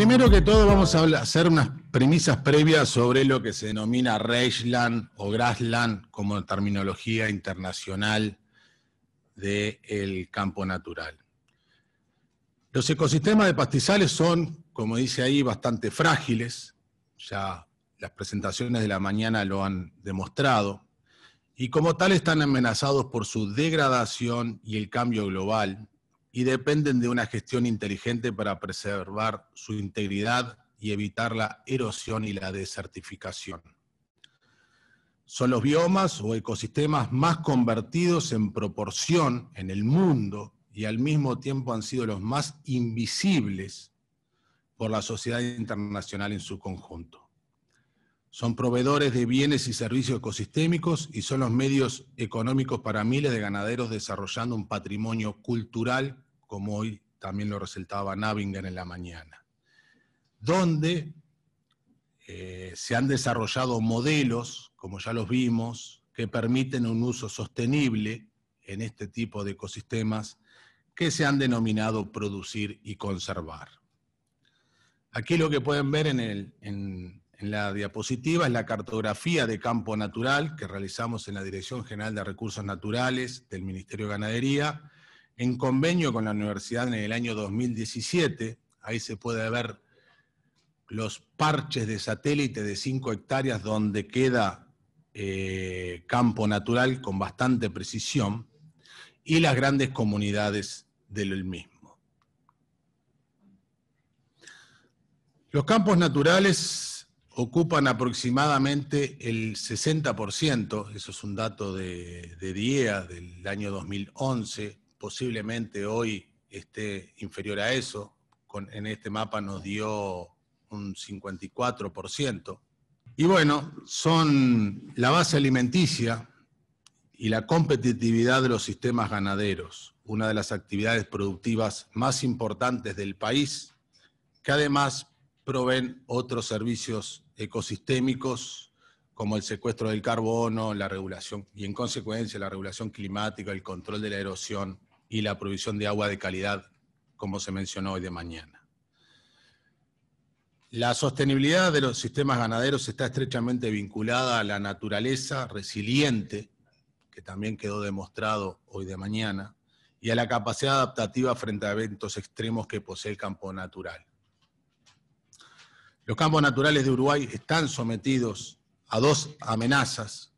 Primero que todo vamos a hacer unas premisas previas sobre lo que se denomina Reichland o Grassland como terminología internacional del campo natural. Los ecosistemas de pastizales son, como dice ahí, bastante frágiles, ya las presentaciones de la mañana lo han demostrado, y como tal están amenazados por su degradación y el cambio global, y dependen de una gestión inteligente para preservar su integridad y evitar la erosión y la desertificación. Son los biomas o ecosistemas más convertidos en proporción en el mundo y al mismo tiempo han sido los más invisibles por la sociedad internacional en su conjunto. Son proveedores de bienes y servicios ecosistémicos y son los medios económicos para miles de ganaderos desarrollando un patrimonio cultural, como hoy también lo resaltaba Navinger en la mañana, donde se han desarrollado modelos, como ya los vimos, que permiten un uso sostenible en este tipo de ecosistemas que se han denominado producir y conservar. Aquí lo que pueden ver en la diapositiva es la cartografía de campo natural que realizamos en la Dirección General de Recursos Naturales del Ministerio de Ganadería, en convenio con la universidad en el año 2017. Ahí se puede ver los parches de satélite de 5 hectáreas donde queda campo natural con bastante precisión y las grandes comunidades del mismo. Los campos naturales ocupan aproximadamente el 60%, eso es un dato de DIEA del año 2011, posiblemente hoy esté inferior a eso, en este mapa nos dio un 54%. Y bueno, son la base alimenticia y la competitividad de los sistemas ganaderos, una de las actividades productivas más importantes del país, que además proveen otros servicios ecosistémicos como el secuestro del carbono, la regulación y en consecuencia la regulación climática, el control de la erosión y la provisión de agua de calidad, como se mencionó hoy de mañana. La sostenibilidad de los sistemas ganaderos está estrechamente vinculada a la naturaleza resiliente, que también quedó demostrado hoy de mañana, y a la capacidad adaptativa frente a eventos extremos que posee el campo natural. Los campos naturales de Uruguay están sometidos a 2 amenazas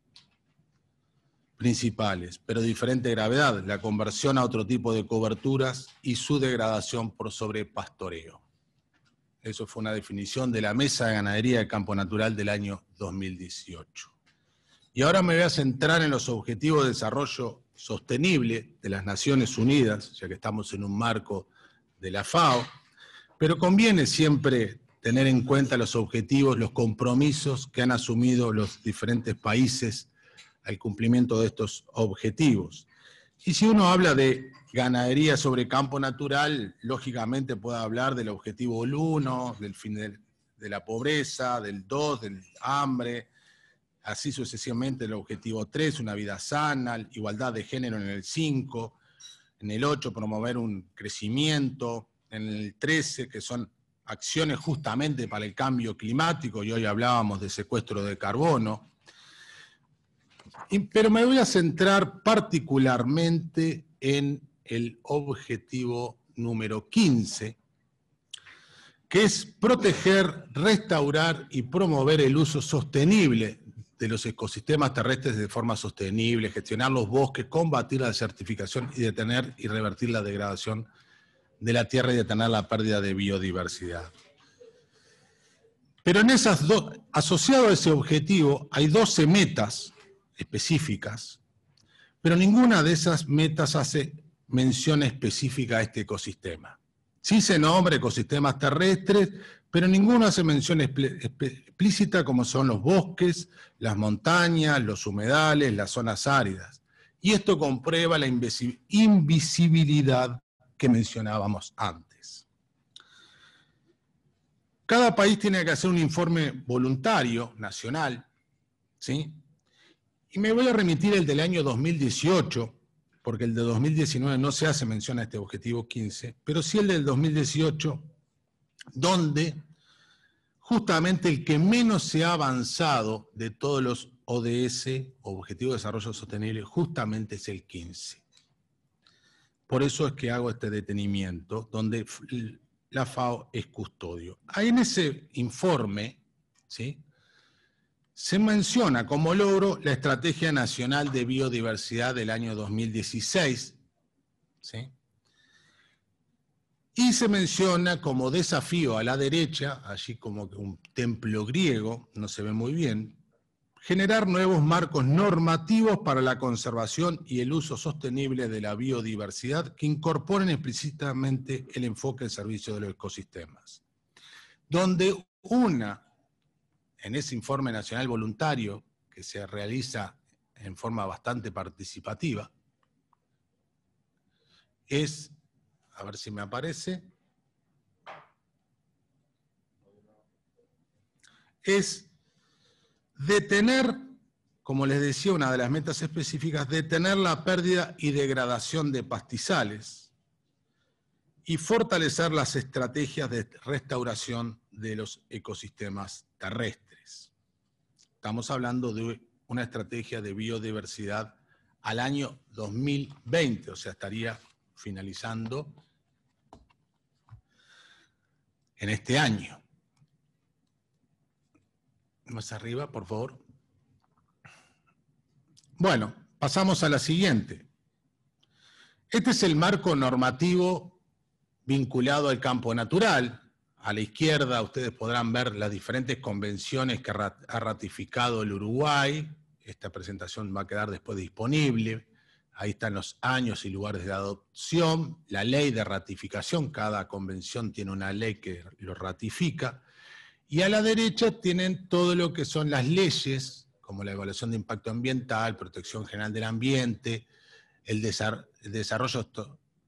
principales, pero de diferente gravedad: la conversión a otro tipo de coberturas y su degradación por sobrepastoreo. Eso fue una definición de la Mesa de Ganadería de Campo Natural del año 2018. Y ahora me voy a centrar en los Objetivos de Desarrollo Sostenible de las Naciones Unidas, ya que estamos en un marco de la FAO, pero conviene siempre tener en cuenta los objetivos, los compromisos que han asumido los diferentes países al cumplimiento de estos objetivos. Y si uno habla de ganadería sobre campo natural, lógicamente puede hablar del objetivo 1, del fin de la pobreza, del 2, del hambre, así sucesivamente el objetivo 3, una vida sana, igualdad de género en el 5, en el 8, promover un crecimiento, en el 13, que son acciones justamente para el cambio climático, y hoy hablábamos de secuestro de carbono. Pero me voy a centrar particularmente en el objetivo número 15, que es proteger, restaurar y promover el uso sostenible de los ecosistemas terrestres de forma sostenible, gestionar los bosques, combatir la desertificación y detener y revertir la degradación de la tierra y detener la pérdida de biodiversidad. Pero asociado a ese objetivo hay 12 metas específicas, pero ninguna de esas metas hace mención específica a este ecosistema. Sí se nombra ecosistemas terrestres, pero ninguno hace mención explícita como son los bosques, las montañas, los humedales, las zonas áridas. Y esto comprueba la invisibilidad que mencionábamos antes. Cada país tiene que hacer un informe voluntario, nacional, ¿sí? Y me voy a remitir el del año 2018, porque el de 2019 no se hace mención a este objetivo 15, pero sí el del 2018, donde justamente el que menos se ha avanzado de todos los ODS, Objetivos de Desarrollo Sostenible, justamente es el 15. Por eso es que hago este detenimiento, donde la FAO es custodio. Ahí en ese informe, ¿sí?, se menciona como logro la Estrategia Nacional de Biodiversidad del año 2016, ¿sí?, y se menciona como desafío a la derecha, allí como un templo griego, no se ve muy bien, generar nuevos marcos normativos para la conservación y el uso sostenible de la biodiversidad que incorporen explícitamente el enfoque al servicio de los ecosistemas. Donde en ese informe nacional voluntario, que se realiza en forma bastante participativa, es, a ver si me aparece, es detener, como les decía, una de las metas específicas, detener la pérdida y degradación de pastizales y fortalecer las estrategias de restauración de los ecosistemas terrestres. Estamos hablando de una estrategia de biodiversidad al año 2020, o sea, estaría finalizando en este año. Más arriba, por favor. Bueno, pasamos a la siguiente. Este es el marco normativo vinculado al campo natural. A la izquierda ustedes podrán ver las diferentes convenciones que ha ratificado el Uruguay. Esta presentación va a quedar después disponible. Ahí están los años y lugares de adopción, la ley de ratificación, cada convención tiene una ley que lo ratifica. Y a la derecha tienen todo lo que son las leyes, como la evaluación de impacto ambiental, protección general del ambiente, el desarrollo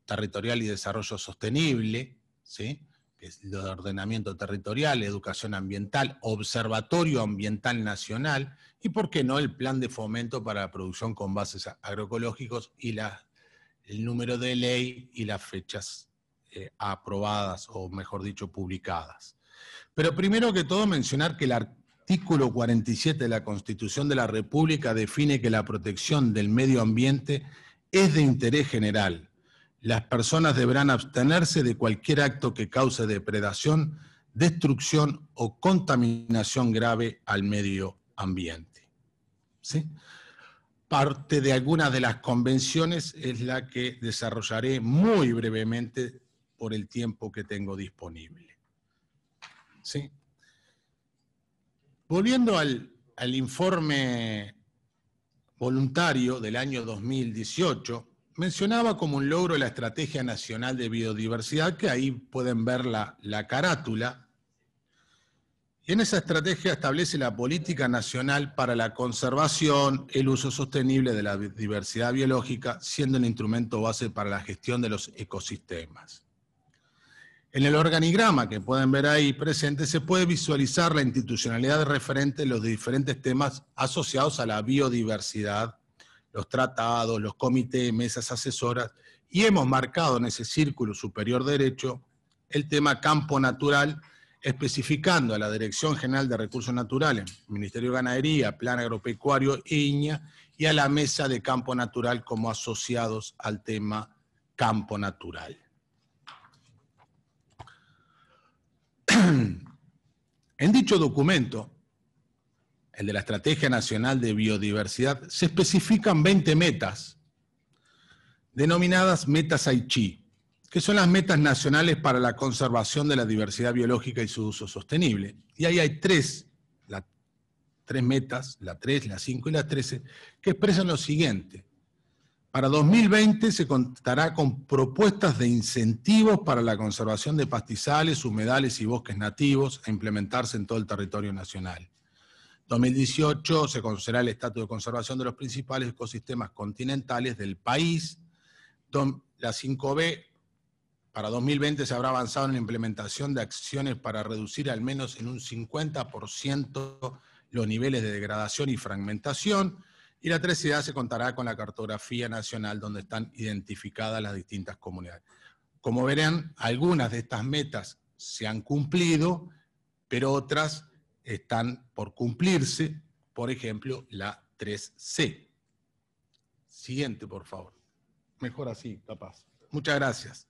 territorial y desarrollo sostenible, ¿sí?, que es el ordenamiento territorial, educación ambiental, observatorio ambiental nacional, y por qué no el plan de fomento para la producción con bases agroecológicos y el número de ley y las fechas aprobadas, o mejor dicho, publicadas. Pero primero que todo mencionar que el artículo 47 de la Constitución de la República define que la protección del medio ambiente es de interés general. Las personas deberán abstenerse de cualquier acto que cause depredación, destrucción o contaminación grave al medio ambiente. ¿Sí? Parte de algunas de las convenciones es la que desarrollaré muy brevemente por el tiempo que tengo disponible. ¿Sí? Volviendo al informe voluntario del año 2018, mencionaba como un logro la Estrategia Nacional de Biodiversidad, que ahí pueden ver la carátula. Y en esa estrategia establece la política nacional para la conservación, el uso sostenible de la diversidad biológica, siendo un instrumento base para la gestión de los ecosistemas. En el organigrama que pueden ver ahí presente se puede visualizar la institucionalidad de referente de los diferentes temas asociados a la biodiversidad, los tratados, los comités, mesas asesoras, y hemos marcado en ese círculo superior derecho el tema campo natural, especificando a la Dirección General de Recursos Naturales, Ministerio de Ganadería, Plan Agropecuario e INEA, y a la Mesa de Campo Natural como asociados al tema campo natural. En dicho documento, el de la Estrategia Nacional de Biodiversidad, se especifican 20 metas, denominadas metas Aichi, que son las metas nacionales para la conservación de la diversidad biológica y su uso sostenible. Y ahí hay tres metas, la 3, la 5 y la 13, que expresan lo siguiente. Para 2020 se contará con propuestas de incentivos para la conservación de pastizales, humedales y bosques nativos a implementarse en todo el territorio nacional. 2018 se conocerá el estatus de conservación de los principales ecosistemas continentales del país. La 5B, para 2020 se habrá avanzado en la implementación de acciones para reducir al menos en un 50% los niveles de degradación y fragmentación. Y la 13A se contará con la cartografía nacional donde están identificadas las distintas comunidades. Como verán, algunas de estas metas se han cumplido, pero otras están por cumplirse, por ejemplo, la 3C. Siguiente, por favor. Mejor así, capaz. Muchas gracias.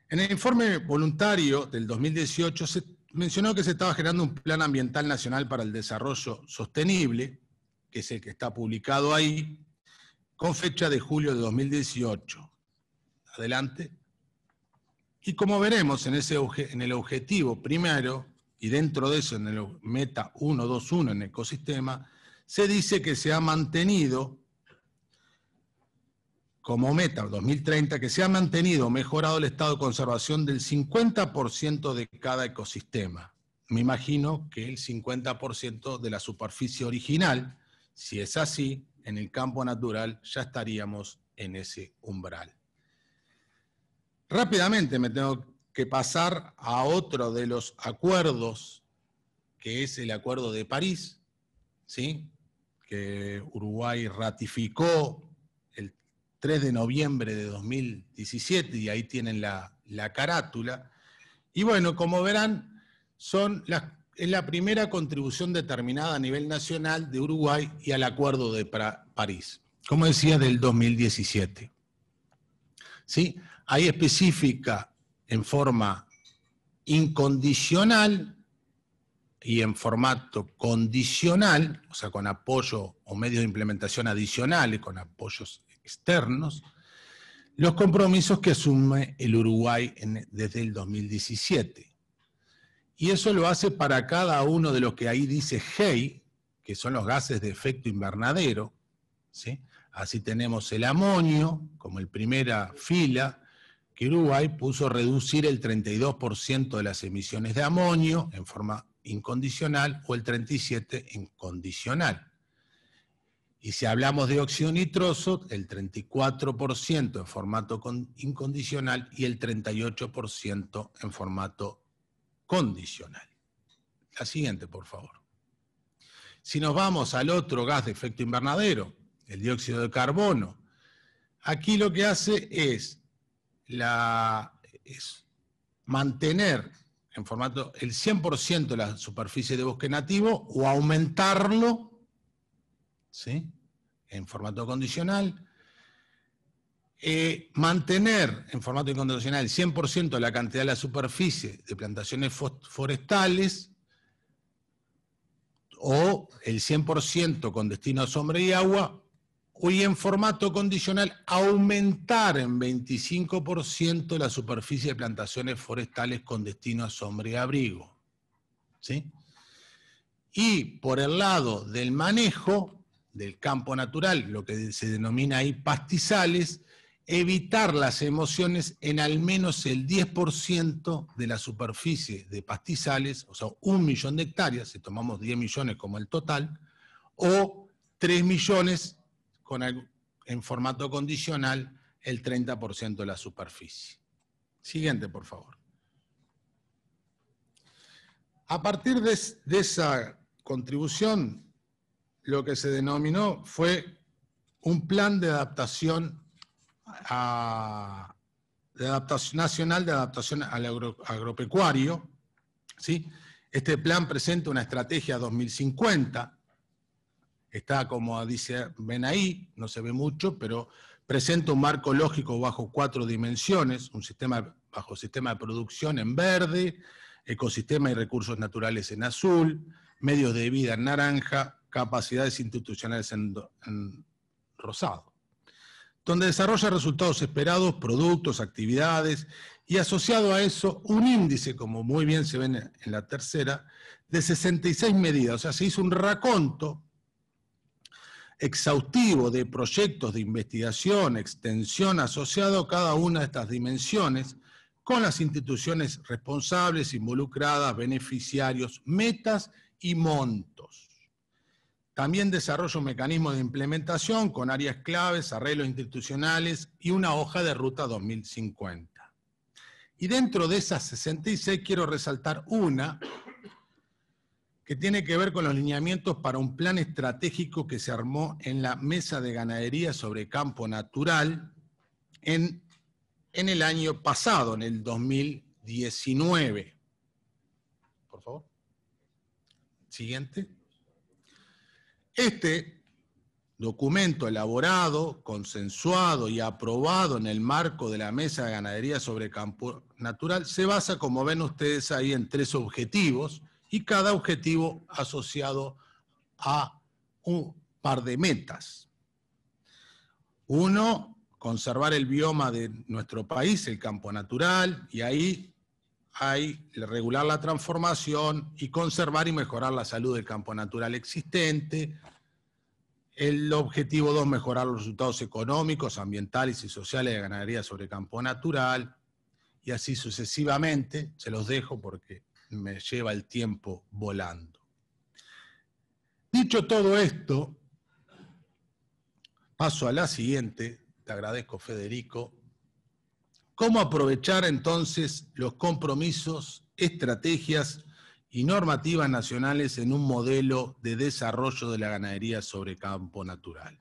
En el informe voluntario del 2018 se mencionó que se estaba generando un Plan Ambiental Nacional para el Desarrollo Sostenible, que es el que está publicado ahí, con fecha de julio de 2018. Adelante. Y como veremos en el objetivo primero, y dentro de eso en el meta 1.2.1 en ecosistema, se dice que se ha mantenido como meta 2030, que se ha mantenido o mejorado el estado de conservación del 50% de cada ecosistema. Me imagino que el 50% de la superficie original, si es así, en el campo natural ya estaríamos en ese umbral. Rápidamente me tengo que pasar a otro de los acuerdos, que es el Acuerdo de París, ¿sí? Que Uruguay ratificó el 3 de noviembre de 2017, y ahí tienen la carátula. Y bueno, como verán, es la primera contribución determinada a nivel nacional de Uruguay y al Acuerdo de París, como decía, del 2017. ¿Sí? Ahí especifica en forma incondicional y en formato condicional, o sea, con apoyo o medios de implementación adicionales, con apoyos externos, los compromisos que asume el Uruguay desde el 2017. Y eso lo hace para cada uno de los que ahí dice GEI, que son los gases de efecto invernadero, ¿sí? Así tenemos el amonio, como en primera fila, que Uruguay puso reducir el 32% de las emisiones de amonio en forma incondicional o el 37% en condicional. Y si hablamos de óxido nitroso, el 34% en formato incondicional y el 38% en formato condicional. La siguiente, por favor. Si nos vamos al otro gas de efecto invernadero, el dióxido de carbono, aquí lo que hace es mantener en formato el 100% de la superficie de bosque nativo o aumentarlo, ¿sí? En formato condicional, mantener en formato incondicional el 100% de la cantidad de la superficie de plantaciones forestales o el 100% con destino a sombra y agua, y en formato condicional aumentar en 25% la superficie de plantaciones forestales con destino a sombra y abrigo. ¿Sí? Y por el lado del manejo del campo natural, lo que se denomina ahí pastizales, evitar las emociones en al menos el 10% de la superficie de pastizales, o sea, 1 millón de hectáreas, si tomamos 10 millones como el total, o 3 millones en formato condicional, el 30% de la superficie. Siguiente, por favor. A partir de esa contribución, lo que se denominó fue un plan de adaptación nacional de adaptación al agropecuario, ¿sí? Este plan presenta una estrategia 2050, está como ven ahí, no se ve mucho, pero presenta un marco lógico bajo 4 dimensiones, bajo sistema de producción en verde, ecosistema y recursos naturales en azul, medios de vida en naranja, capacidades institucionales en rosado, donde desarrolla resultados esperados, productos, actividades, y asociado a eso un índice, como muy bien se ve en la tercera, de 66 medidas. O sea, se hizo un raconto exhaustivo de proyectos de investigación, extensión asociado a cada una de estas dimensiones, con las instituciones responsables, involucradas, beneficiarios, metas y montos. También desarrolla un mecanismo de implementación con áreas claves, arreglos institucionales y una hoja de ruta 2050. Y dentro de esas 66 quiero resaltar una que tiene que ver con los lineamientos para un plan estratégico que se armó en la Mesa de Ganadería sobre Campo Natural en el año pasado, en el 2018. 19. Por favor. Siguiente. Este documento elaborado, consensuado y aprobado en el marco de la Mesa de Ganadería sobre Campo Natural se basa, como ven ustedes ahí, en 3 objetivos y cada objetivo asociado a un par de metas. 1, conservar el bioma de nuestro país, el campo natural, y ahí hay regular la transformación y conservar y mejorar la salud del campo natural existente. El objetivo 2, mejorar los resultados económicos, ambientales y sociales de ganadería sobre campo natural, y así sucesivamente. Se los dejo porque me lleva el tiempo volando. Dicho todo esto, paso a la siguiente. Te agradezco, Federico. ¿Cómo aprovechar entonces los compromisos, estrategias y normativas nacionales en un modelo de desarrollo de la ganadería sobre campo natural?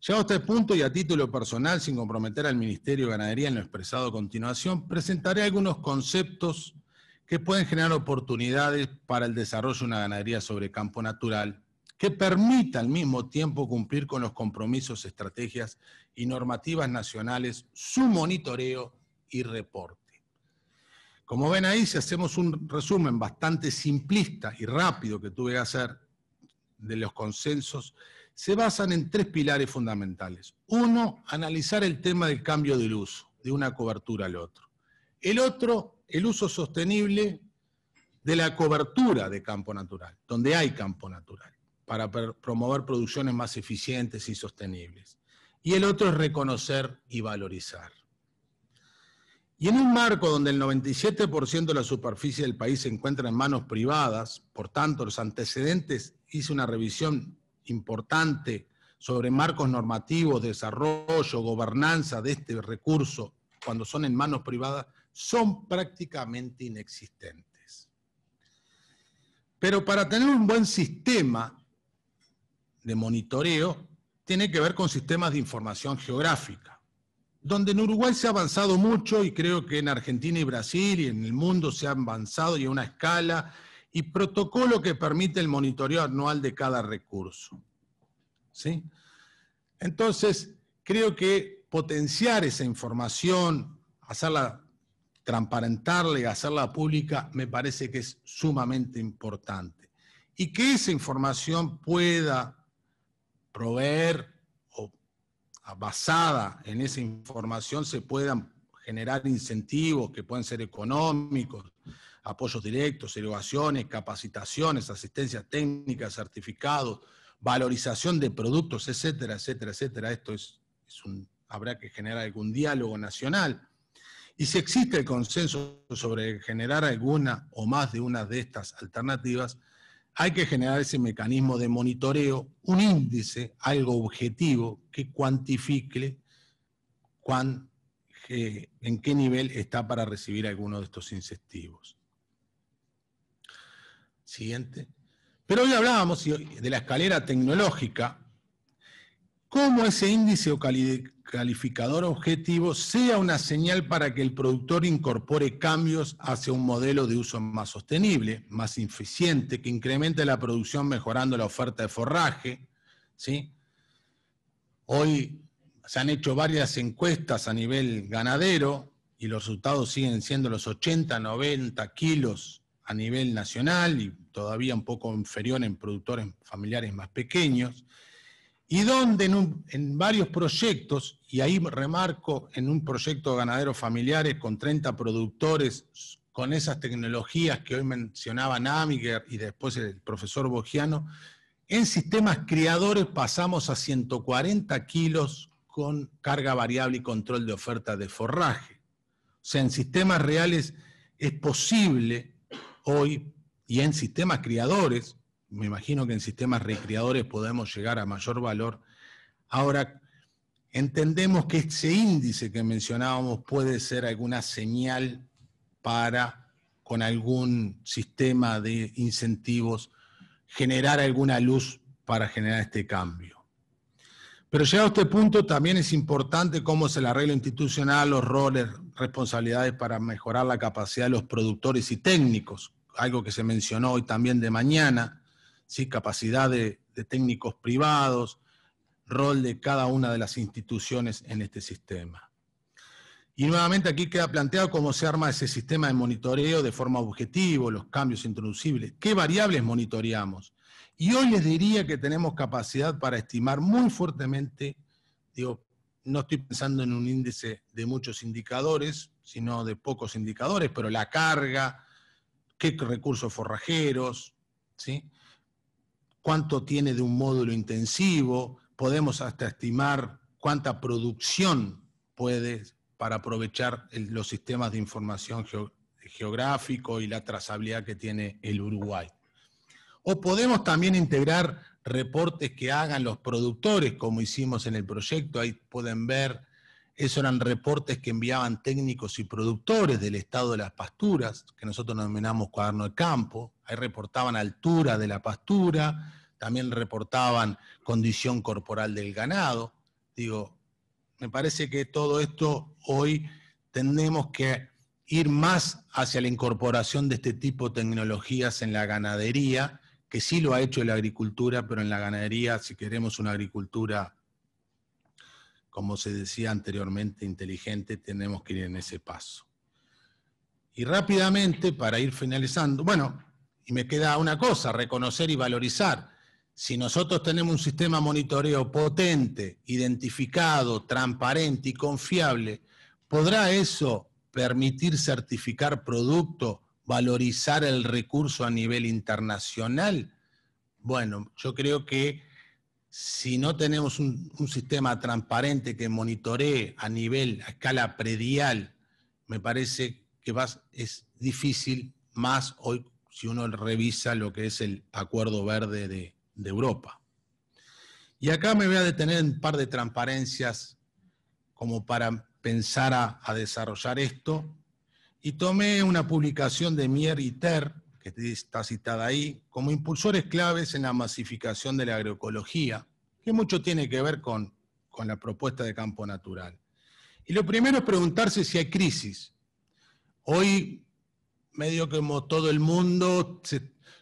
Llegado a este punto y a título personal, sin comprometer al Ministerio de Ganadería en lo expresado a continuación, presentaré algunos conceptos que pueden generar oportunidades para el desarrollo de una ganadería sobre campo natural, que permita al mismo tiempo cumplir con los compromisos, estrategias y normativas nacionales, su monitoreo y reporte. Como ven ahí, si hacemos un resumen bastante simplista y rápido que tuve que hacer de los consensos, se basan en 3 pilares fundamentales. 1, analizar el tema del cambio del uso, de una cobertura al otro. El otro, el uso sostenible de la cobertura de campo natural, donde hay campo natural, para promover producciones más eficientes y sostenibles. Y el otro es reconocer y valorizar. Y en un marco donde el 97% de la superficie del país se encuentra en manos privadas, por tanto, los antecedentes, hice una revisión importante sobre marcos normativos, desarrollo, gobernanza de este recurso, cuando son en manos privadas, son prácticamente inexistentes. Pero para tener un buen sistema de monitoreo, tiene que ver con sistemas de información geográfica, donde en Uruguay se ha avanzado mucho, y creo que en Argentina y Brasil y en el mundo se ha avanzado y a una escala, y protocolo que permite el monitoreo anual de cada recurso. ¿Sí? Entonces, creo que potenciar esa información, hacerla, transparentarla y hacerla pública, me parece que es sumamente importante. Y que esa información pueda proveer, o basada en esa información se puedan generar incentivos que pueden ser económicos, apoyos directos, erogaciones, capacitaciones, asistencia técnica, certificados, valorización de productos, etcétera, etcétera, etcétera. Esto habrá que generar algún diálogo nacional. Y si existe el consenso sobre generar alguna o más de una de estas alternativas, hay que generar ese mecanismo de monitoreo, un índice, algo objetivo, que cuantifique en qué nivel está para recibir alguno de estos incentivos. Siguiente. Pero hoy hablábamos de la escalera tecnológica, cómo ese índice o calificador objetivo sea una señal para que el productor incorpore cambios hacia un modelo de uso más sostenible, más eficiente, que incremente la producción mejorando la oferta de forraje. ¿Sí? Hoy se han hecho varias encuestas a nivel ganadero y los resultados siguen siendo los 80, 90 kilos a nivel nacional y todavía un poco inferior en productores familiares más pequeños. Y donde en varios proyectos, y ahí remarco en un proyecto de ganaderos familiares con 30 productores, con esas tecnologías que hoy mencionaba Namiger y después el profesor Bogiano, en sistemas criadores pasamos a 140 kilos con carga variable y control de oferta de forraje. O sea, en sistemas reales es posible hoy, y en sistemas criadores, me imagino que en sistemas recriadores podemos llegar a mayor valor. Ahora, entendemos que ese índice que mencionábamos puede ser alguna señal para, con algún sistema de incentivos, generar alguna luz para generar este cambio. Pero llegado a este punto también es importante cómo es el arreglo institucional, los roles responsabilidades para mejorar la capacidad de los productores y técnicos, algo que se mencionó hoy también de mañana, ¿sí? Capacidad de técnicos privados, rol de cada una de las instituciones en este sistema. Y nuevamente aquí queda planteado cómo se arma ese sistema de monitoreo de forma objetiva, los cambios introducibles, qué variables monitoreamos. Y hoy les diría que tenemos capacidad para estimar muy fuertemente, digo, no estoy pensando en un índice de muchos indicadores, sino de pocos indicadores, pero la carga, qué recursos forrajeros, ¿sí? Cuánto tiene de un módulo intensivo, podemos hasta estimar cuánta producción puede para aprovechar los sistemas de información geográfico y la trazabilidad que tiene el Uruguay. O podemos también integrar reportes que hagan los productores, como hicimos en el proyecto, ahí pueden ver, esos eran reportes que enviaban técnicos y productores del estado de las pasturas, que nosotros denominamos cuaderno de campo, ahí reportaban altura de la pastura, también reportaban condición corporal del ganado. Digo, me parece que todo esto hoy tenemos que ir más hacia la incorporación de este tipo de tecnologías en la ganadería, que sí lo ha hecho la agricultura, pero en la ganadería, si queremos una agricultura, como se decía anteriormente, inteligente, tenemos que ir en ese paso. Y rápidamente, para ir finalizando, bueno, y me queda una cosa, reconocer y valorizar. Si nosotros tenemos un sistema de monitoreo potente, identificado, transparente y confiable, ¿podrá eso permitir certificar producto, valorizar el recurso a nivel internacional? Bueno, yo creo que si no tenemos un sistema transparente que monitoree a escala predial, me parece que es difícil más hoy si uno revisa lo que es el Acuerdo Verde de Europa. Y acá me voy a detener en un par de transparencias como para pensar a desarrollar esto. Y tomé una publicación de Mier y Ter, que está citada ahí, como impulsores claves en la masificación de la agroecología, que mucho tiene que ver con la propuesta de campo natural. Y lo primero es preguntarse si hay crisis. Hoy, medio como todo el mundo,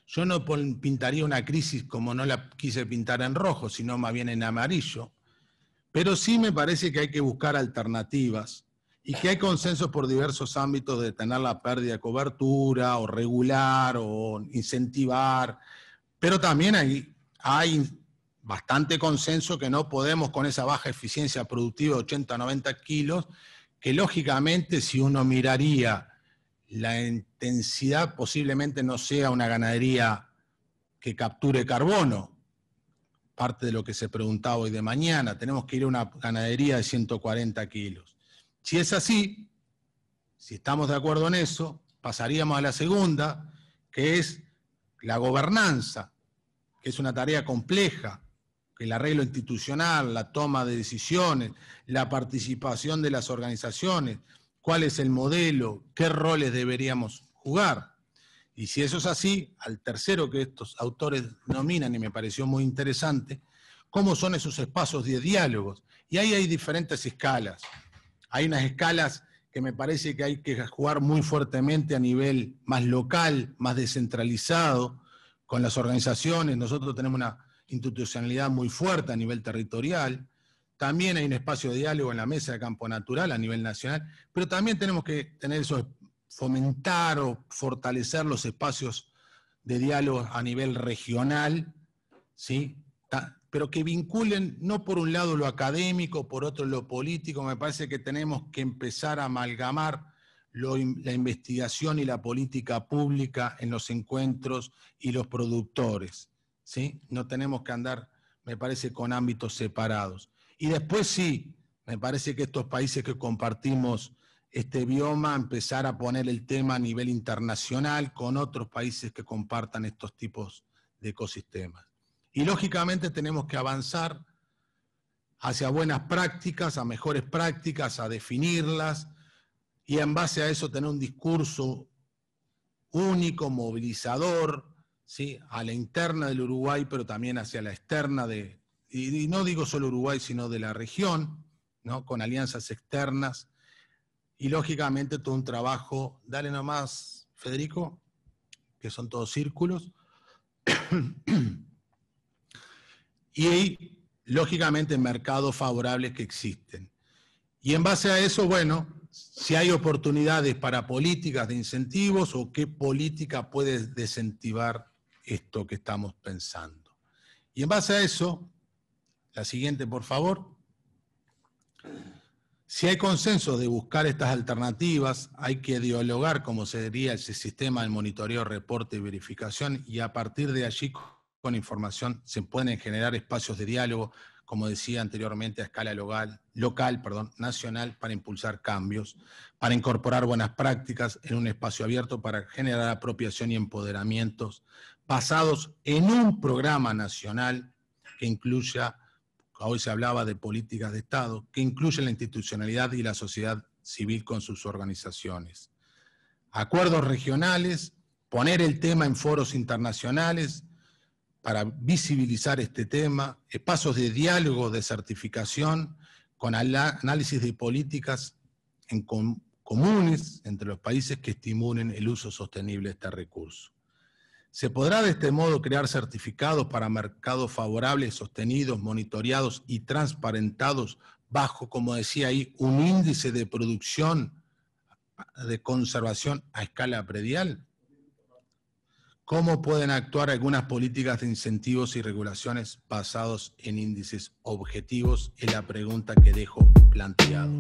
yo no pintaría una crisis como no la quise pintar en rojo, sino más bien en amarillo, pero sí me parece que hay que buscar alternativas y que hay consensos por diversos ámbitos de detener la pérdida de cobertura, o regular, o incentivar, pero también hay bastante consenso que no podemos con esa baja eficiencia productiva de 80-90 kilos, que lógicamente si uno miraría la intensidad posiblemente no sea una ganadería que capture carbono, parte de lo que se preguntaba hoy de mañana, tenemos que ir a una ganadería de 140 kilos. Si es así, si estamos de acuerdo en eso, pasaríamos a la segunda, que es la gobernanza, que es una tarea compleja, que el arreglo institucional, la toma de decisiones, la participación de las organizaciones, cuál es el modelo, qué roles deberíamos jugar. Y si eso es así, al tercero que estos autores nominan, y me pareció muy interesante, cómo son esos espacios de diálogos. Y ahí hay diferentes escalas. Hay unas escalas que me parece que hay que jugar muy fuertemente a nivel más local, más descentralizado, con las organizaciones. Nosotros tenemos una institucionalidad muy fuerte a nivel territorial. También hay un espacio de diálogo en la mesa de campo natural a nivel nacional, pero también tenemos que tener fomentar o fortalecer los espacios de diálogo a nivel regional, ¿sí? Pero que vinculen no por un lado lo académico, por otro lo político. Me parece que tenemos que empezar a amalgamar la investigación y la política pública en los encuentros y los productores, ¿sí? No tenemos que andar, me parece, con ámbitos separados. Y después sí, me parece que estos países que compartimos este bioma, empezar a poner el tema a nivel internacional con otros países que compartan estos tipos de ecosistemas. Y lógicamente tenemos que avanzar hacia buenas prácticas, a mejores prácticas, a definirlas, y en base a eso tener un discurso único, movilizador, ¿sí? A la interna del Uruguay, pero también hacia la externa y no digo solo Uruguay, sino de la región, ¿no? Con alianzas externas, y lógicamente todo un trabajo, dale nomás, Federico, que son todos círculos, y lógicamente mercados favorables que existen. Y en base a eso, bueno, si hay oportunidades para políticas de incentivos o qué política puede desincentivar esto que estamos pensando. Y en base a eso, la siguiente, por favor. Si hay consenso de buscar estas alternativas, hay que dialogar cómo sería ese sistema de monitoreo, reporte y verificación, y a partir de allí, con información, se pueden generar espacios de diálogo, como decía anteriormente, a escala local, nacional, para impulsar cambios, para incorporar buenas prácticas en un espacio abierto, para generar apropiación y empoderamientos basados en un programa nacional que incluya, hoy se hablaba de políticas de Estado, que incluye la institucionalidad y la sociedad civil con sus organizaciones. Acuerdos regionales, poner el tema en foros internacionales para visibilizar este tema, espacios de diálogo, de certificación, con análisis de políticas en comunes entre los países que estimulen el uso sostenible de este recurso. Se podrá de este modo crear certificados para mercados favorables, sostenidos, monitoreados y transparentados bajo, como decía ahí, un índice de producción de conservación a escala predial. ¿Cómo pueden actuar algunas políticas de incentivos y regulaciones basados en índices objetivos? Es la pregunta que dejo planteado.